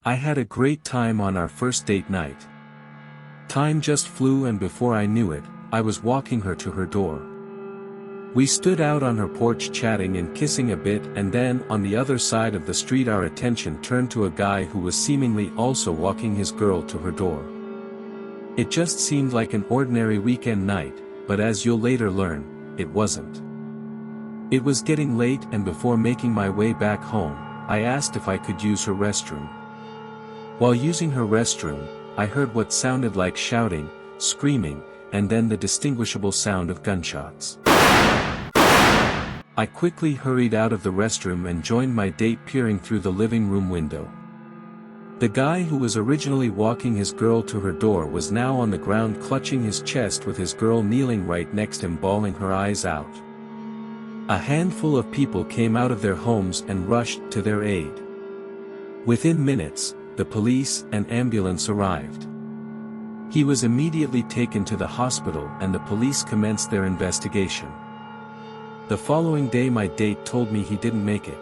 I had a great time on our first date night. Time just flew, and before I knew it, I was walking her to her door. We stood out on her porch chatting and kissing a bit, and then on the other side of the street our attention turned to a guy who was seemingly also walking his girl to her door. It just seemed like an ordinary weekend night, but as you'll later learn, it wasn't. It was getting late, and before making my way back home, I asked if I could use her restroom. While using her restroom, I heard what sounded like shouting, screaming, and then the distinguishable sound of gunshots. I quickly hurried out of the restroom and joined my date peering through the living room window. The guy who was originally walking his girl to her door was now on the ground clutching his chest with his girl kneeling right next to him, bawling her eyes out. A handful of people came out of their homes and rushed to their aid. Within minutes, the police and ambulance arrived. He was immediately taken to the hospital and the police commenced their investigation. The following day my date told me he didn't make it.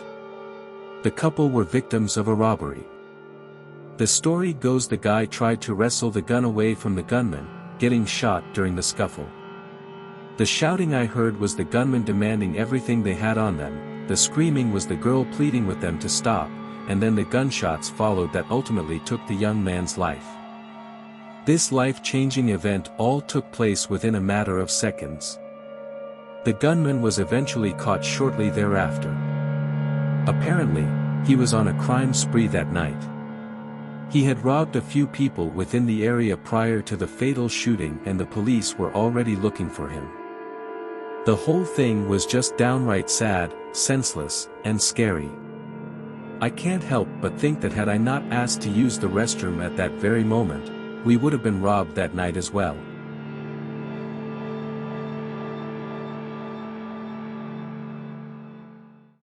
The couple were victims of a robbery. The story goes the guy tried to wrestle the gun away from the gunman, getting shot during the scuffle. The shouting I heard was the gunman demanding everything they had on them, the screaming was the girl pleading with them to stop, and then the gunshots followed that ultimately took the young man's life. This life-changing event all took place within a matter of seconds. The gunman was eventually caught shortly thereafter. Apparently, he was on a crime spree that night. He had robbed a few people within the area prior to the fatal shooting, and the police were already looking for him. The whole thing was just downright sad, senseless, and scary. I can't help but think that had I not asked to use the restroom at that very moment, we would have been robbed that night as well.